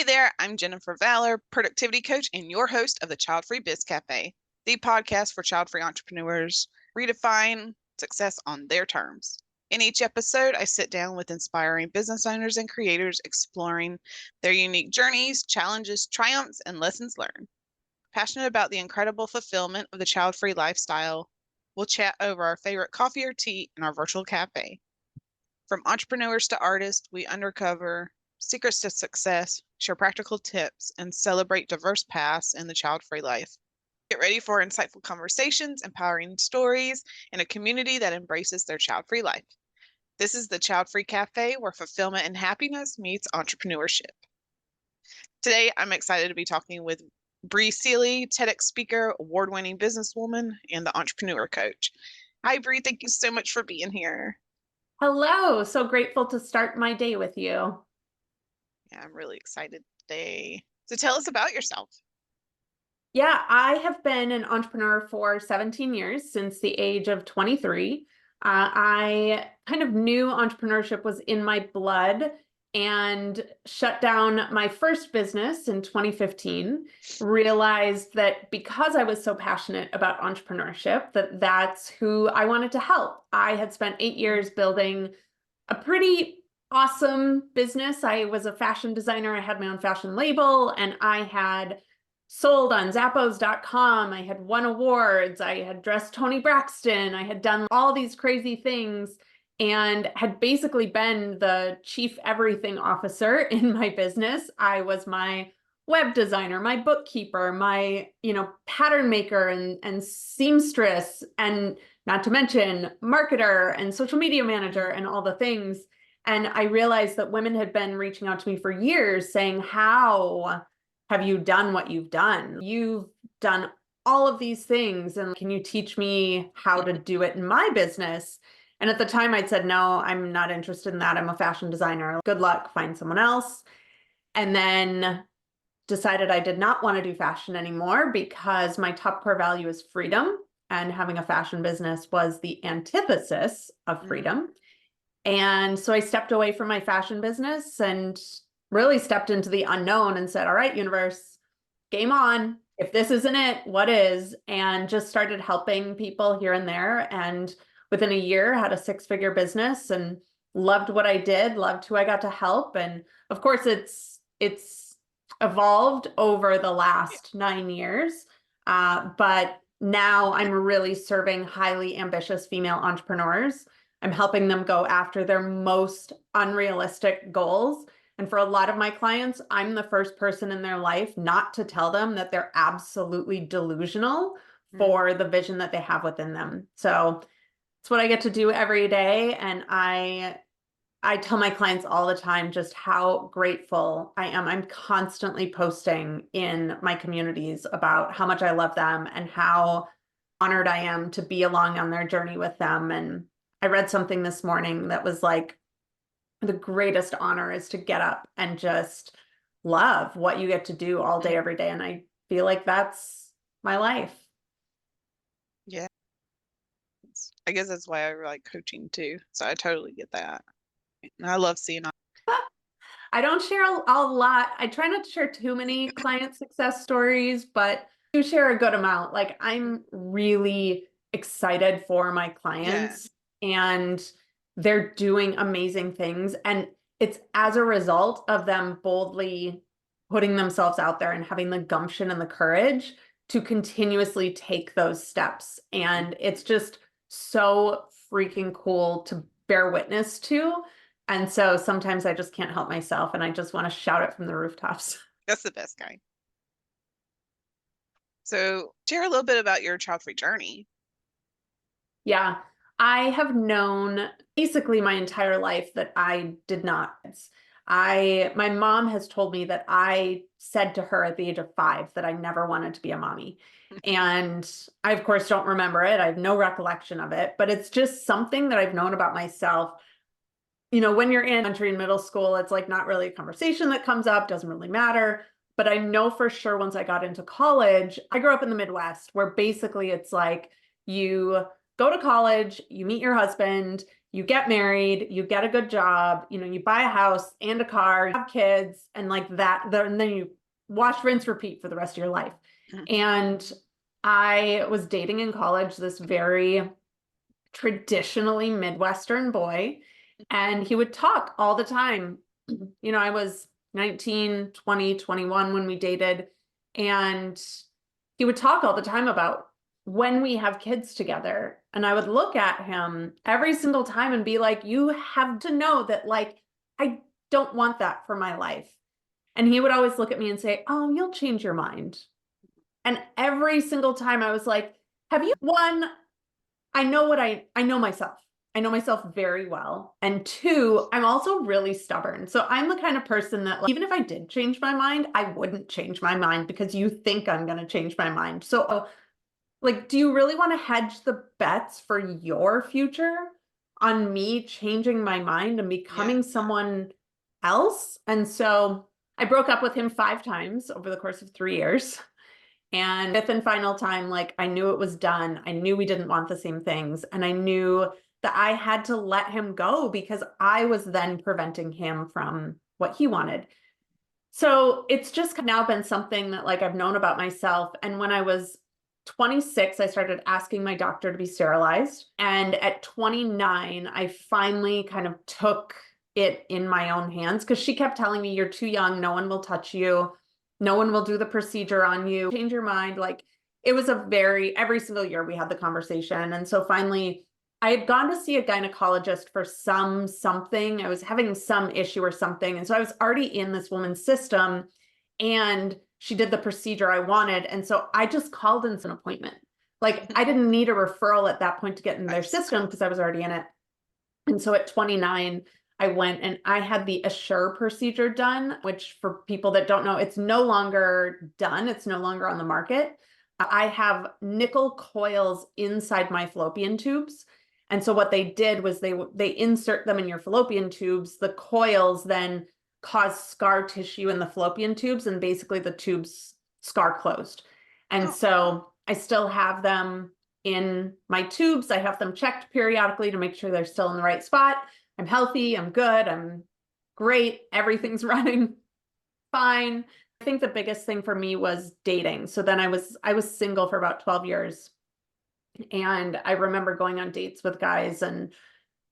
there, I'm Jennifer Valor, productivity coach and your host of the Child Free Biz Cafe, the podcast for child-free entrepreneurs, redefine success on their terms. In each episode, I sit down with inspiring business owners and creators exploring their unique journeys, challenges, triumphs, and lessons learned. Passionate about the incredible fulfillment of the child-free lifestyle, we'll chat over our favorite coffee or tea in our virtual cafe. From entrepreneurs to artists, we uncover secrets to success, share practical tips, and celebrate diverse paths in the child-free life. Get ready for insightful conversations, empowering stories, and a community that embraces their child-free life. This is the Child-Free Cafe, where fulfillment and happiness meets entrepreneurship. Today, I'm excited to be talking with Bri Seeley, TEDx Speaker, award-winning businesswoman, and the entrepreneur coach. Hi, Bri. Thank you so much for being here. Hello. So grateful to start my day with you. Yeah, I'm really excited today. So tell us about yourself. Yeah, I have been an entrepreneur for 17 years, since the age of 23. I kind of knew entrepreneurship was in my blood and shut down my first business in 2015. Realized that because I was so passionate about entrepreneurship, that's who I wanted to help. I had spent 8 years building a pretty awesome business. I was a fashion designer. I had my own fashion label, and I had sold on Zappos.com. I had won awards. I had dressed Toni Braxton. I had done all these crazy things and had basically been the chief everything officer in my business. I was my web designer, my bookkeeper, my, pattern maker and seamstress, and not to mention marketer and social media manager and all the things. And I realized that women had been reaching out to me for years saying, how have you done what you've done? You've done all of these things, and can you teach me how to do it in my business? And at the time I'd said, no, I'm not interested in that. I'm a fashion designer. Good luck, find someone else. And then decided I did not want to do fashion anymore because my top core value is freedom, and having a fashion business was the antithesis of freedom. And so I stepped away from my fashion business and really stepped into the unknown and said, all right, universe, game on. If this isn't it, what is? And just started helping people here and there. And within a year, had a 6-figure business and loved what I did, loved who I got to help. And of course, it's evolved over the last 9 years. But now I'm really serving highly ambitious female entrepreneurs. I'm helping them go after their most unrealistic goals. And for a lot of my clients, I'm the first person in their life not to tell them that they're absolutely delusional for the vision that they have within them. So it's what I get to do every day. And I tell my clients all the time just how grateful I am. I'm constantly posting in my communities about how much I love them and how honored I am to be along on their journey with them. And I read something this morning that was like, the greatest honor is to get up and just love what you get to do all day, every day. And I feel like that's my life. Yeah. I guess that's why I like coaching too. So I totally get that. And I love seeing. I don't share a lot. I try not to share too many client success stories, but I do share a good amount. Like, I'm really excited for my clients, and they're doing amazing things. And it's as a result of them boldly putting themselves out there and having the gumption and the courage to continuously take those steps. And it's just so freaking cool to bear witness to. And so sometimes I just can't help myself and I just want to shout it from the rooftops. That's the best kind. So share a little bit about your child-free journey. Yeah, I have known basically my entire life that I did not. My mom has told me that I said to her at the age of 5 that I never wanted to be a mommy. And I, of course, don't remember it. I have no recollection of it, but it's just something that I've known about myself. When you're in elementary and middle school, it's like not really a conversation that comes up, doesn't really matter. But I know for sure once I got into college, I grew up in the Midwest, where basically it's like you go to college, you meet your husband, you get married, you get a good job, you buy a house and a car, you have kids, and like that, and then you wash, rinse, repeat for the rest of your life. And I was dating in college this very traditionally Midwestern boy, and he would talk all the time. I was 19, 20, 21 when we dated, and he would talk all the time about when we have kids together. And I would look at him every single time and be like, you have to know that, like, I don't want that for my life. And he would always look at me and say, oh, you'll change your mind. And every single time I was like, have you one, I know myself. I know myself very well. And two, I'm also really stubborn. So I'm the kind of person that, like, even if I did change my mind, I wouldn't change my mind because you think I'm going to change my mind. So, like, do you really want to hedge the bets for your future on me changing my mind and becoming someone else? And so I broke up with him 5 times over the course of 3 years. And fifth and final time, like, I knew it was done. I knew we didn't want the same things. And I knew that I had to let him go because I was then preventing him from what he wanted. So it's just now been something that, like, I've known about myself. And when I was 26, I started asking my doctor to be sterilized. And at 29, I finally kind of took it in my own hands because she kept telling me, you're too young. No one will touch you. No one will do the procedure on you. Change your mind. Like, it was every single year we had the conversation. And so finally, I had gone to see a gynecologist for something. I was having some issue or something. And so I was already in this woman's system, and she did the procedure I wanted. And so I just called in an appointment. Like, I didn't need a referral at that point to get in their system because I was already in it. And so at 29, I went and I had the Assure procedure done, which, for people that don't know, it's no longer done. It's no longer on the market. I have nickel coils inside my fallopian tubes. And so what they did was they insert them in your fallopian tubes. The coils then cause scar tissue in the fallopian tubes, and basically the tubes scar closed. And so I still have them in my tubes. I have them checked periodically to make sure they're still in the right spot. I'm healthy, I'm good, I'm great, everything's running fine. I think the biggest thing for me was dating. So then I was single for about 12 years. And I remember going on dates with guys, and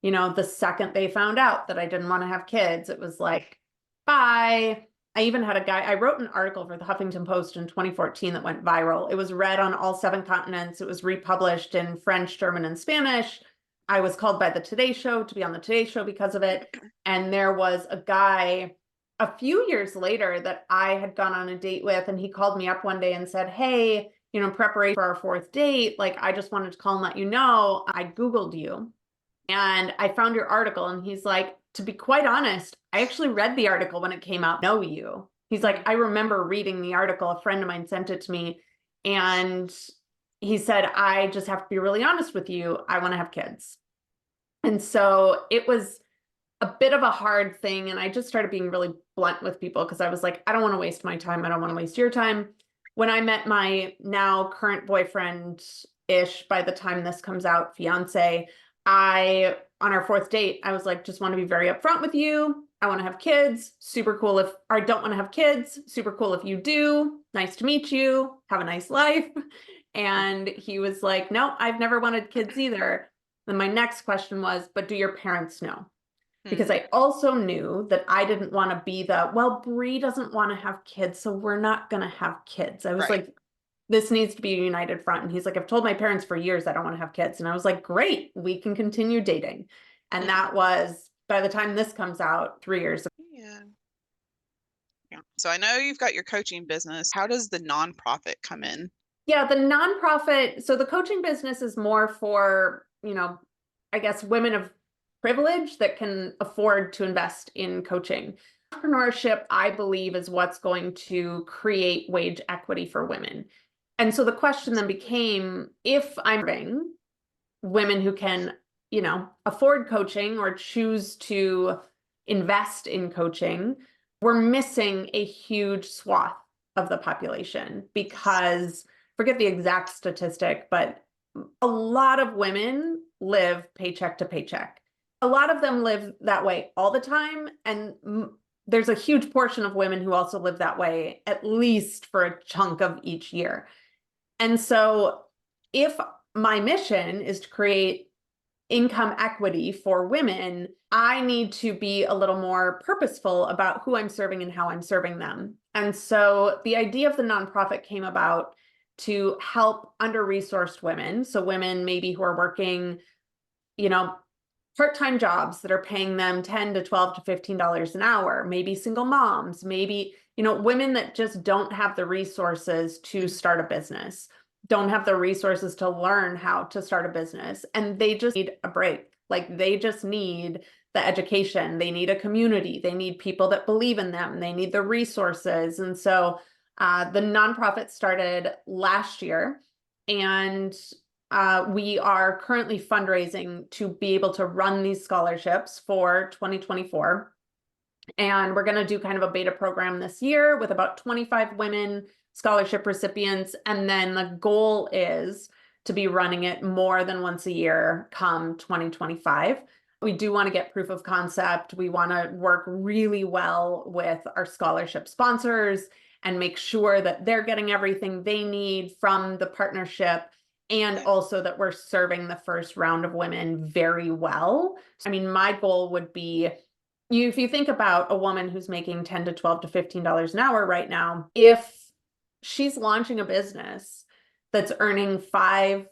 the second they found out that I didn't want to have kids, it was like, bye. I even had a guy, I wrote an article for the Huffington Post in 2014 that went viral. It was read on all 7 continents. It was republished in French, German, and Spanish. I was called by the Today Show to be on the Today Show because of it. And there was a guy a few years later that I had gone on a date with, and he called me up one day and said, hey, in preparation for our 4th date, like, I just wanted to call and let you know, I Googled you and I found your article. And he's like, to be quite honest, I actually read the article when it came out. Know you. He's like, I remember reading the article. A friend of mine sent it to me. And he said, I just have to be really honest with you. I want to have kids. And so it was a bit of a hard thing. And I just started being really blunt with people because I was like, I don't want to waste my time. I don't want to waste your time. When I met my now current boyfriend-ish, by the time this comes out, fiance, on our 4th date, I was like, just want to be very upfront with you. I want to have kids. Super cool if I don't want to have kids. Super cool if you do. Nice to meet you. Have a nice life. And he was like, no, I've never wanted kids either. Then my next question was, but do your parents know? Because I also knew that I didn't want to be well, Bri doesn't want to have kids, so we're not going to have kids. I was like, this needs to be a united front. And he's like, I've told my parents for years I don't want to have kids. And I was like, great, we can continue dating. And that was, by the time this comes out, 3 years ago. Yeah. So I know you've got your coaching business. How does the nonprofit come in? Yeah, the nonprofit. So the coaching business is more for, I guess, women of privilege that can afford to invest in coaching. Entrepreneurship, I believe, is what's going to create wage equity for women. And so the question then became, if I'm having women who can, afford coaching or choose to invest in coaching, we're missing a huge swath of the population because, forget the exact statistic, but a lot of women live paycheck to paycheck. A lot of them live that way all the time. And there's a huge portion of women who also live that way, at least for a chunk of each year. And so if my mission is to create income equity for women, I need to be a little more purposeful about who I'm serving and how I'm serving them. And so the idea of the nonprofit came about to help under-resourced women. So women maybe who are working, part-time jobs that are paying them $10 to $12 to $15 an hour, maybe single moms, maybe, women that just don't have the resources to start a business, don't have the resources to learn how to start a business, and they just need a break. Like they just need the education, they need a community, they need people that believe in them, they need the resources. And so the nonprofit started last year, and we are currently fundraising to be able to run these scholarships for 2024. And we're going to do kind of a beta program this year with about 25 women scholarship recipients. And then the goal is to be running it more than once a year come 2025. We do want to get proof of concept. We want to work really well with our scholarship sponsors and make sure that they're getting everything they need from the partnership, and also that we're serving the first round of women very well. I mean, my goal would be, if you think about a woman who's making $10 to $12 to $15 an hour right now, if she's launching a business that's earning $5,000,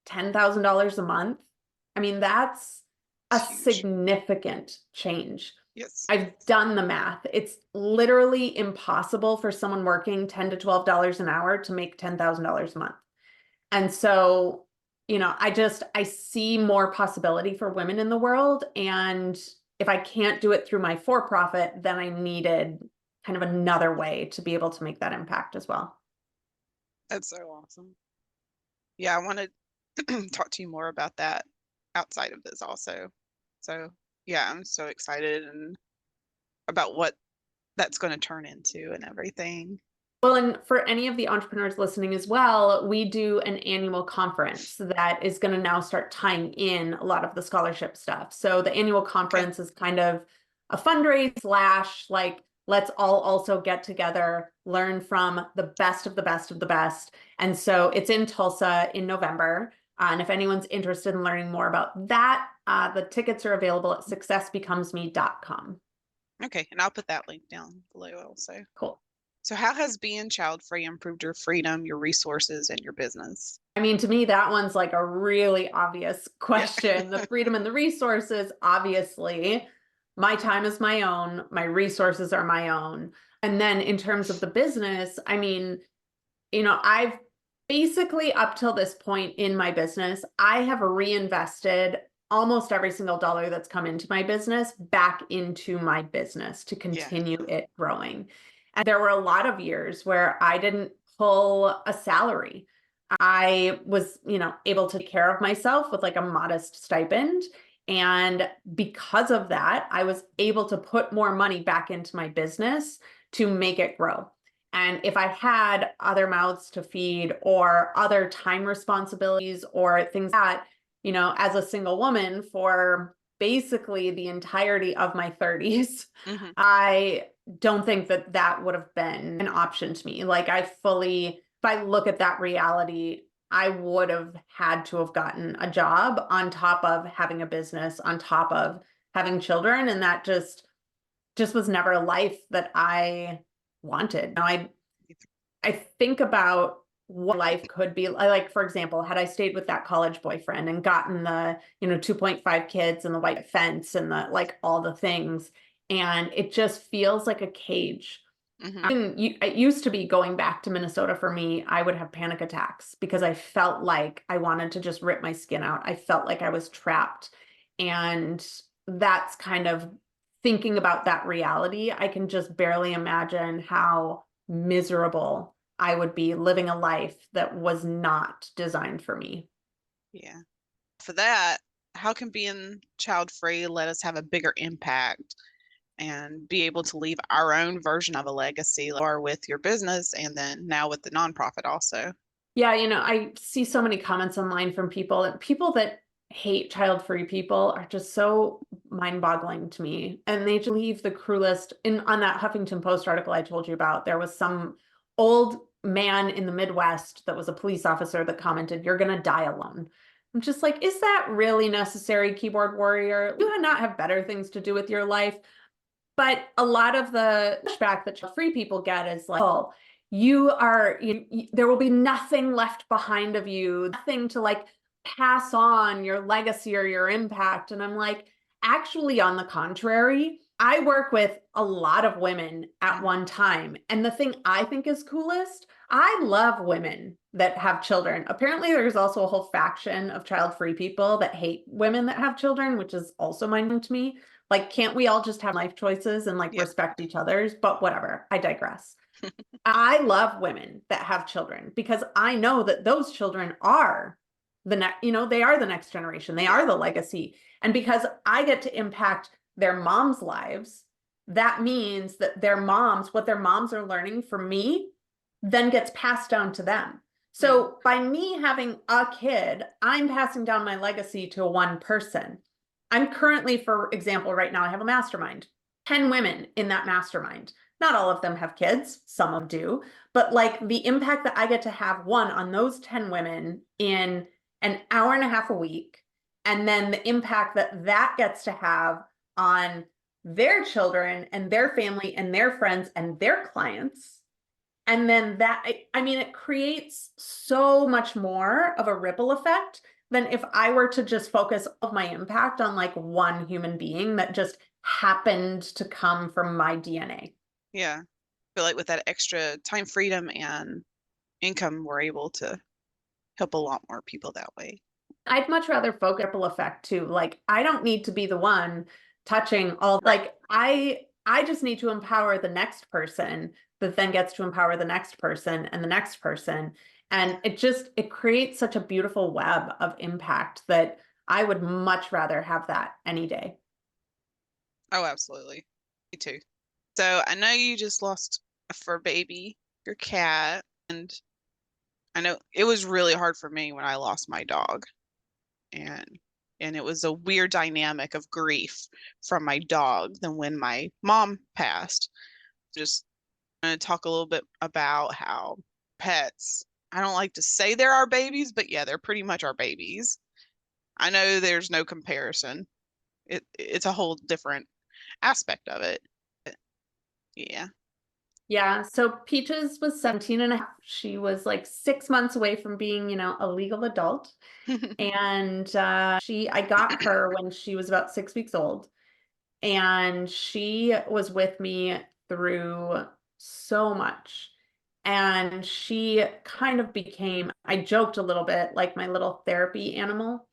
$10,000 a month, I mean, that's a significant change. Yes. I've done the math. It's literally impossible for someone working $10 to $12 an hour to make $10,000 a month. And so, I see more possibility for women in the world. And if I can't do it through my for-profit, then I needed kind of another way to be able to make that impact as well. That's so awesome. Yeah, I want to talk to you more about that outside of this also. So yeah, I'm so excited and about what that's going to turn into and everything. Well, and for any of the entrepreneurs listening as well, we do an annual conference that is going to now start tying in a lot of the scholarship stuff. So the annual conference is kind of a fundraise / like, let's all also get together, learn from the best of the best of the best. And so it's in Tulsa in November. And if anyone's interested in learning more about that, the tickets are available at successbecomesme.com. Okay, and I'll put that link down below also. Cool. So how has being child-free improved your freedom, your resources, and your business? I mean, to me, that one's like a really obvious question. The freedom and the resources, obviously, my time is my own, my resources are my own. And then in terms of the business, I mean, I've basically up till this point in my business, I have reinvested almost every single dollar that's come into my business back into my business to continue it growing. And there were a lot of years where I didn't pull a salary. I was, able to take care of myself with like a modest stipend. And because of that, I was able to put more money back into my business to make it grow. And if I had other mouths to feed or other time responsibilities or things that, as a single woman for basically the entirety of my 30s, I don't think that that would have been an option to me. Like if I look at that reality, I would have had to have gotten a job on top of having a business, on top of having children. And that just was never a life that I wanted. Now, I think about what life could be like. For example, had I stayed with that college boyfriend and gotten the 2.5 kids and the white fence and the like all the things, and it just feels like a cage. It used to be going back to Minnesota for me, I would have panic attacks because I felt like I wanted to just rip my skin out. I felt like I was trapped. And that's kind of thinking about that reality. I can just barely imagine how miserable I would be living a life that was not designed for me. Yeah. For that, how can being child-free let us have a bigger impact and be able to leave our own version of a legacy, or with your business and then now with the nonprofit also? Yeah, I see so many comments online from people that hate child-free people are just so mind-boggling to me. And they leave the cruelest on that Huffington Post article I told you about. There was some old man in the Midwest that was a police officer that commented, "You're gonna die alone." I'm just like, is that really necessary, keyboard warrior? You do not have better things to do with your life. But a lot of the pushback that free people get is like, oh, there will be nothing left behind of you, nothing to like pass on your legacy or your impact. And I'm like, actually, on the contrary, I work with a lot of women at one time. And the thing I think is coolest, I love women that have children. Apparently, there's also a whole faction of child-free people that hate women that have children, which is also mind-blowing to me. Like, can't we all just have life choices and like Yep. respect each other's? But whatever, I digress. I love women that have children because I know that those children are the next, they are the next generation. They are the legacy. And because I get to impact their moms' lives, that means that what their moms are learning from me, then gets passed down to them. So by me having a kid, I'm passing down my legacy to one person. I'm currently, for example, right now, I have a mastermind, 10 women in that mastermind. Not all of them have kids, some of them do, but like the impact that I get to have on those 10 women in an hour and a half a week, and then the impact that that gets to have on their children and their family and their friends and their clients. And then it creates so much more of a ripple effect than if I were to just focus all of my impact on like one human being that just happened to come from my DNA. Yeah. I feel like with that extra time freedom and income, we're able to help a lot more people that way. I'd much rather focus ripple effect too. Like I don't need to be the one touching all, like I just need to empower the next person that then gets to empower the next person and the next person. And it creates such a beautiful web of impact that I would much rather have that any day. Oh, absolutely. Me too. So I know you just lost a fur baby, your cat, and I know it was really hard for me when I lost my dog. And and it was a weird dynamic of grief from my dog than when my mom passed. Just going to talk a little bit about how pets, I don't like to say they're our babies, but yeah, they're pretty much our babies. I know there's no comparison. It's a whole different aspect of it. Yeah. Yeah, so Peaches was 17 and a half. She was like 6 months away from being, a legal adult. And I got her when she was about 6 weeks old. And she was with me through so much. And she kind of became, I joked a little bit, like my little therapy animal.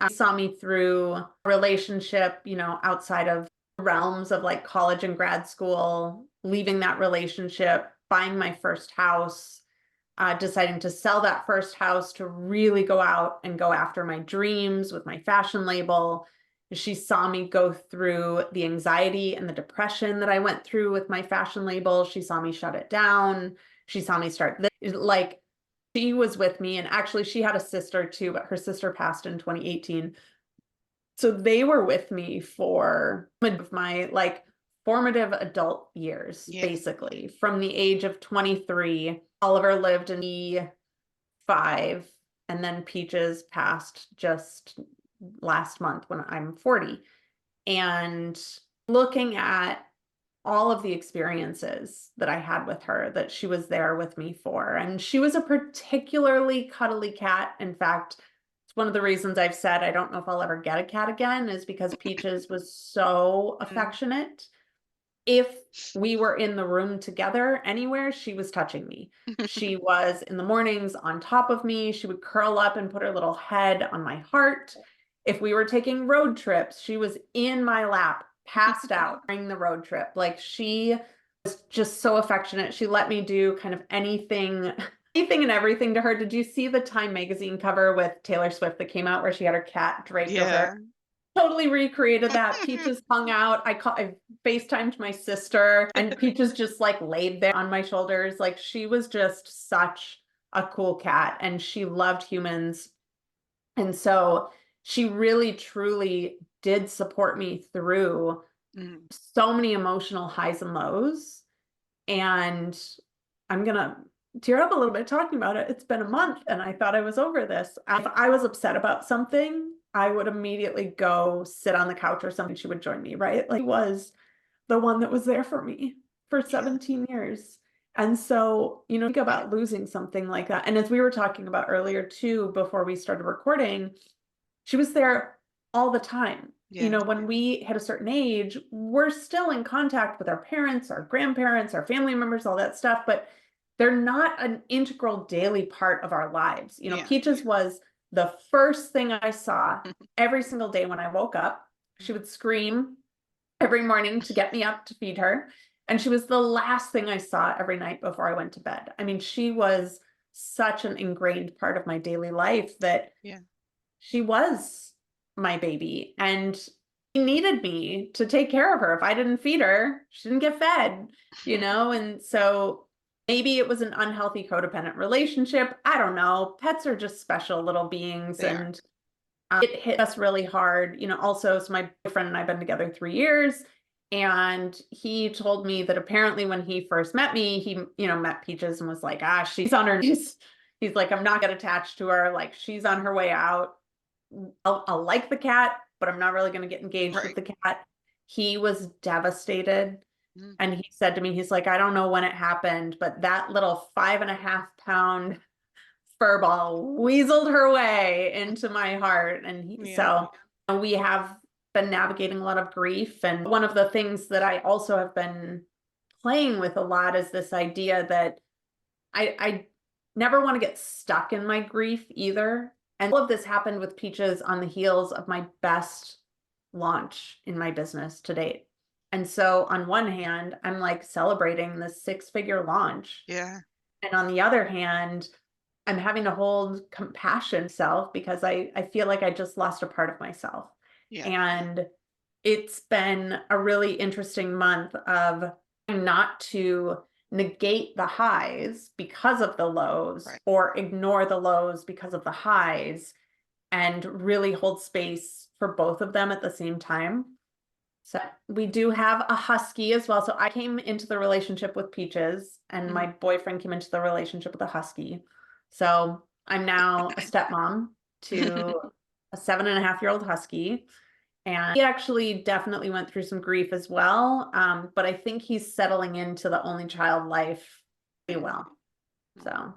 She saw me through a relationship, outside of realms of like college and grad school, leaving that relationship, buying my first house, deciding to sell that first house to really go out and go after my dreams with my fashion label. She saw me go through the anxiety and the depression that I went through with my fashion label. She saw me shut it down. She saw me start like she was with me, and actually she had a sister too, but her sister passed in 2018. So they were with me for my like formative adult years, Yeah. basically from the age of 23. Oliver lived in E5, and then Peaches passed just last month when I'm 40. And looking at all of the experiences that I had with her that she was there with me for. And she was a particularly cuddly cat. In fact, it's one of the reasons I've said I don't know if I'll ever get a cat again, is because Peaches was so affectionate. If we were in the room together anywhere, she was touching me. She was in the mornings on top of me. She would curl up and put her little head on my heart. If we were taking road trips, she was in my lap, passed out during the road trip. Like she was just so affectionate. She let me do kind of anything and everything to her. Did you see the Time magazine cover with Taylor Swift that came out where she had her cat draped over her? Yeah. Totally recreated that. Peaches hung out. I FaceTimed my sister, and Peaches just like laid there on my shoulders. Like she was just such a cool cat, and she loved humans. And so she really truly did support me through Mhm. so many emotional highs and lows. And I'm gonna tear up a little bit talking about it. It's been a month and I thought I was over this. If I was upset about something, I would immediately go sit on the couch or something. She would join me, right? Like, he was the one that was there for me for 17 years. And so, think about losing something like that. And as we were talking about earlier too, before we started recording, she was there all the time. Yeah. When we hit a certain age, we're still in contact with our parents, our grandparents, our family members, all that stuff, but they're not an integral daily part of our lives. Yeah. Peaches was the first thing I saw every single day when I woke up. She would scream every morning to get me up to feed her. And she was the last thing I saw every night before I went to bed. I mean, she was such an ingrained part of my daily life that Yeah. she was my baby, and she needed me to take care of her. If I didn't feed her, she didn't get fed, And so maybe it was an unhealthy codependent relationship. I don't know. Pets are just special little beings, They are. and it hit us really hard. Also, so my boyfriend and I have been together 3 years. And he told me that apparently when he first met me, he, met Peaches and was like, she's on her knees. He's like, I'm not get attached to her. Like, she's on her way out. I'll like the cat, but I'm not really going to get engaged with Right. the cat. He was devastated. Mhm. And he said to me, he's like, I don't know when it happened, but that little 5.5 pound fur ball weaseled her way into my heart. And Yeah. so we have been navigating a lot of grief. And one of the things that I also have been playing with a lot is this idea that I never want to get stuck in my grief either. And all of this happened with Peaches on the heels of my best launch in my business to date. And so on one hand, I'm like celebrating this 6-figure launch. Yeah. And on the other hand, I'm having to hold compassion self because I feel like I just lost a part of myself. Yeah. And it's been a really interesting month of not to negate the highs because of the lows Right. or ignore the lows because of the highs, and really hold space for both of them at the same time. So we do have a husky as well. So I came into the relationship with Peaches, and my Mhm. boyfriend came into the relationship with a husky. So I'm now a stepmom to a 7.5-year-old husky. And he actually definitely went through some grief as well. But I think he's settling into the only child life pretty well. So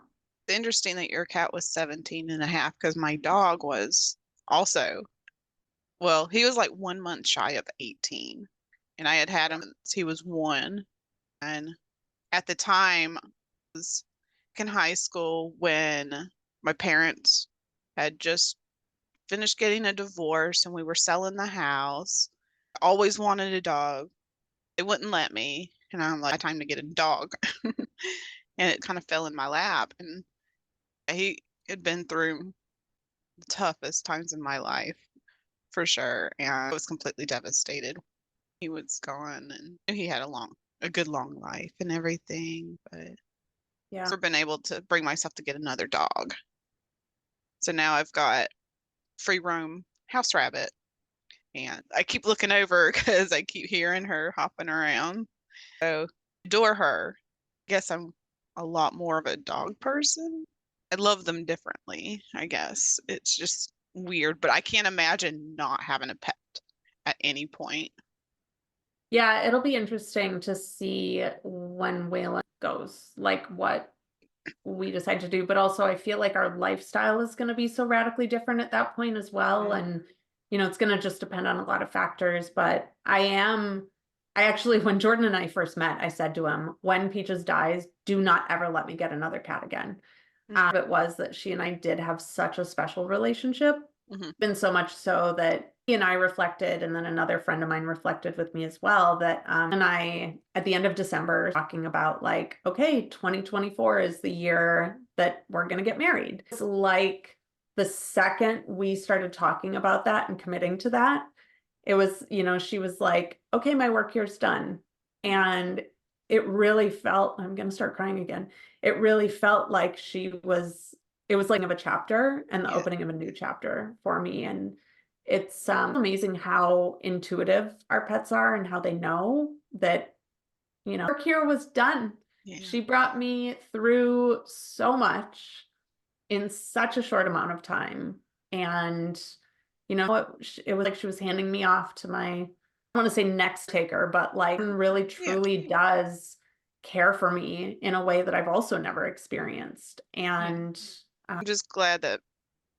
It's interesting that your cat was 17 and a half because my dog was also, well, he was like 1 month shy of 18. And I had him since he was one. And at the time, I was in high school when my parents had just finished getting a divorce and we were selling the house. I always wanted a dog. They wouldn't let me. And I'm like, time to get a dog. And it kind of fell in my lap. And he had been through the toughest times in my life for sure. And I was completely devastated. He was gone and he had a good long life and everything. But I've yeah. never been able to bring myself to get another dog. So now I've got free roam house rabbit. And I keep looking over because I keep hearing her hopping around. So I adore her. I guess I'm a lot more of a dog person. I love them differently, I guess. It's just weird, but I can't imagine not having a pet at any point. Yeah, it'll be interesting to see when Waylon goes, like what we decide to do. But also, I feel like our lifestyle is going to be so radically different at that point as well. Mm. And, it's going to just depend on a lot of factors. But I actually, when Jordan and I first met, I said to him, when Peaches dies, do not ever let me get another cat again. It was that she and I did have such a special relationship, Mm-hmm. been so much so that he and I reflected, and then another friend of mine reflected with me as well, that and I at the end of December talking about like, okay, 2024 is the year that we're going to get married. It's like the second we started talking about that and committing to that, it was, she was like, okay, my work here's done. And it really felt, I'm going to start crying again. It really felt like it was like of a chapter and the Yeah. opening of a new chapter for me. And It's amazing how intuitive our pets are and how they know that, work here was done. Yeah. She brought me through so much in such a short amount of time. And, it was like she was handing me off to my, I don't want to say next taker, but like really Yeah. truly does care for me in a way that I've also never experienced. Yeah. And I'm just glad that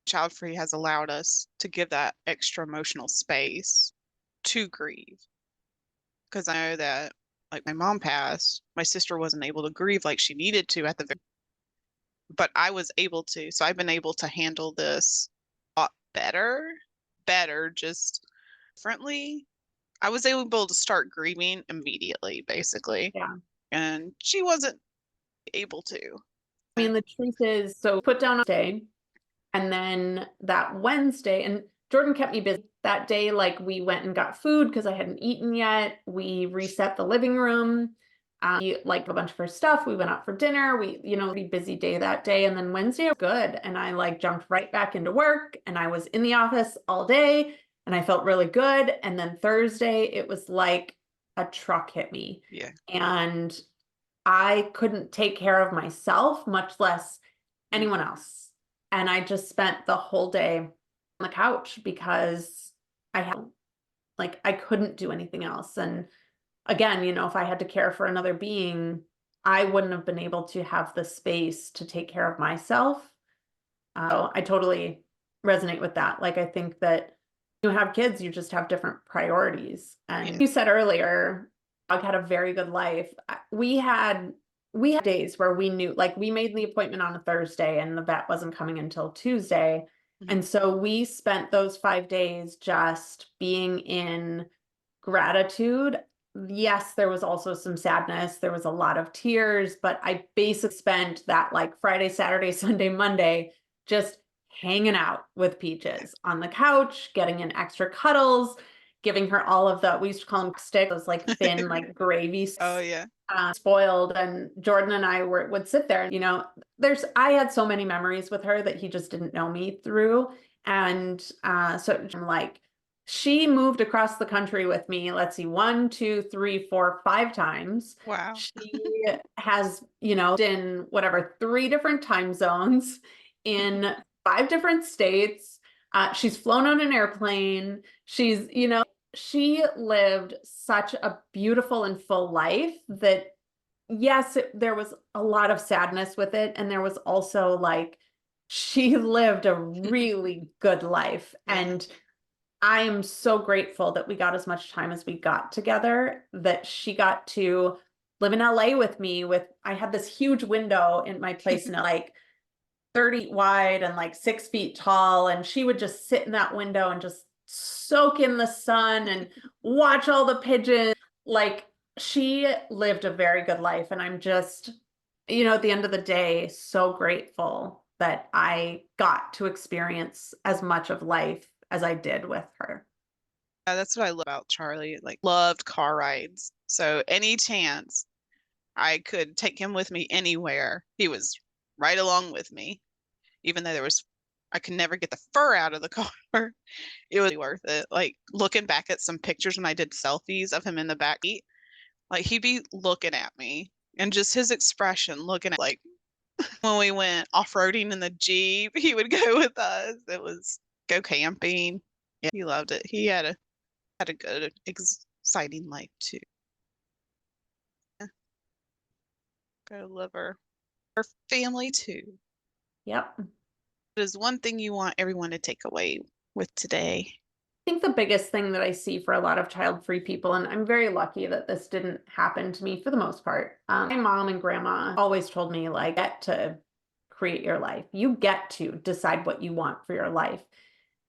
Child Free has allowed us to give that extra emotional space to grieve. Because I know that, like, my mom passed, my sister wasn't able to grieve like she needed to at the very, but I was able to. So I've been able to handle this a lot better, just differently. I was able to start grieving immediately, basically, yeah. and she wasn't able to. I mean, the truth is, so put down on day, and then that Wednesday, and Jordan kept me busy that day. Like we went and got food because I hadn't eaten yet. We reset the living room. We like a bunch of her stuff. We went out for dinner. We, pretty busy day that day. And then Wednesday was good. And I like jumped right back into work and I was in the office all day and I felt really good. And then Thursday, it was like a truck hit me. Yeah. And I couldn't take care of myself, much less anyone else. And I just spent the whole day on the couch because I couldn't do anything else. And again, if I had to care for another being, I wouldn't have been able to have the space to take care of myself. So I totally resonate with that. Like, I think that you have kids, you just have different priorities. Yeah. And you said earlier, dog had a very good life. We had days where we knew, like we made the appointment on a Thursday and the vet wasn't coming until Tuesday. Mhm. And so we spent those 5 days just being in gratitude. Yes, there was also some sadness. There was a lot of tears, but I basically spent that like Friday, Saturday, Sunday, Monday just hanging out with Peaches on the couch, getting in extra cuddles, giving her all of we used to call them sticks, those like thin, like gravy Oh yeah. spoiled. And Jordan and I would sit there, I had so many memories with her that he just didn't know me through. And so I'm like, she moved across the country with me. Let's see, 1, 2, 3, 4, 5 times. Wow. She has, in whatever, 3 different time zones in 5 different states. She's flown on an airplane. She lived such a beautiful and full life that, yes, there was a lot of sadness with it. And there was also like, she lived a really good life. Yeah. And I am so grateful that we got as much time as we got together, that she got to live in LA with me. I had this huge window in my place and like 30 feet wide and like 6 feet tall. And she would just sit in that window and just soak in the sun and watch all the pigeons. Like, she lived a very good life. And I'm just, at the end of the day, so grateful that I got to experience as much of life as I did with her. Yeah, that's what I love about Charlie. Like, loved car rides. So any chance I could take him with me anywhere, he was right along with me. Even though I could never get the fur out of the car. It was worth it. Like, looking back at some pictures when I did selfies of him in the back seat, like he'd be looking at me and just his expression looking at, like, when we went off-roading in the Jeep, he would go with us. It was go camping. Yeah, he loved it. He had a good, exciting life too. Yeah, gotta love her family too. Yep. What is one thing you want everyone to take away with today? I think the biggest thing that I see for a lot of child-free people, and I'm very lucky that this didn't happen to me for the most part. My mom and grandma always told me, like, get to create your life. You get to decide what you want for your life.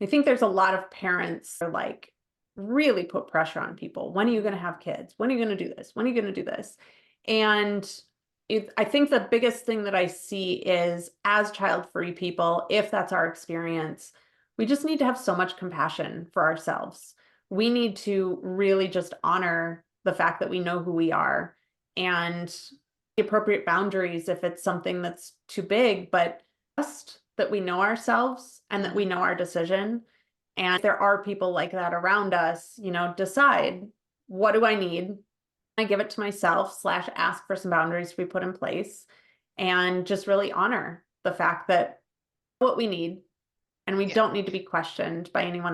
I think there's a lot of parents who are like really put pressure on people. When are you going to have kids? When are you going to do this? When are you going to do this? And I think the biggest thing that I see is, as child-free people, if that's our experience, we just need to have so much compassion for ourselves. We need to really just honor the fact that we know who we are and the appropriate boundaries if it's something that's too big, but trust that we know ourselves and that we know our decision. And if there are people like that around us, decide, what do I need? I give it to myself / ask for some boundaries to be put in place, and just really honor the fact that what we need, and we don't need to be questioned by anyone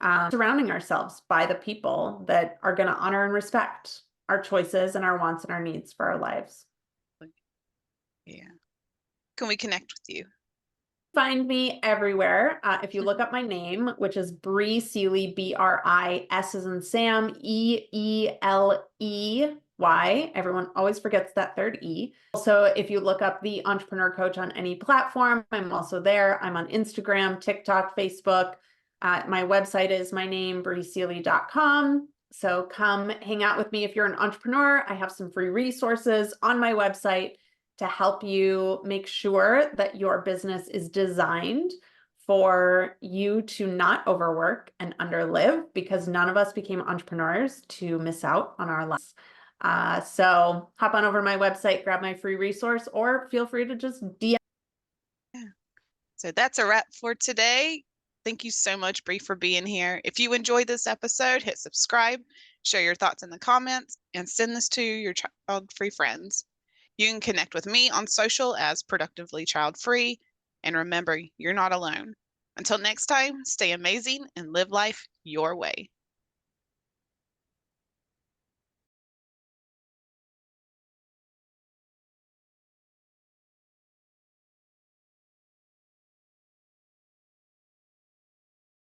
else. Surrounding ourselves by the people that are going to honor and respect our choices and our wants and our needs for our lives. Yeah. Can we connect with you? Find me everywhere. If you look up my name, which is Bri Seeley, Bri, S as in Sam, Eeley. Everyone always forgets that third E. Also, if you look up the Entrepreneur Coach on any platform, I'm also there. I'm on Instagram, TikTok, Facebook. My website is my name, briseeley.com. So come hang out with me if you're an entrepreneur. I have some free resources on my website to help you make sure that your business is designed for you to not overwork and underlive, because none of us became entrepreneurs to miss out on our lives. So hop on over to my website, grab my free resource, or feel free to just DM. Yeah. So that's a wrap for today. Thank you so much, Bri, for being here. If you enjoyed this episode, hit subscribe, share your thoughts in the comments, and send this to your child-free friends. You can connect with me on social as Productively Child Free. And remember, you're not alone. Until next time, stay amazing and live life your way.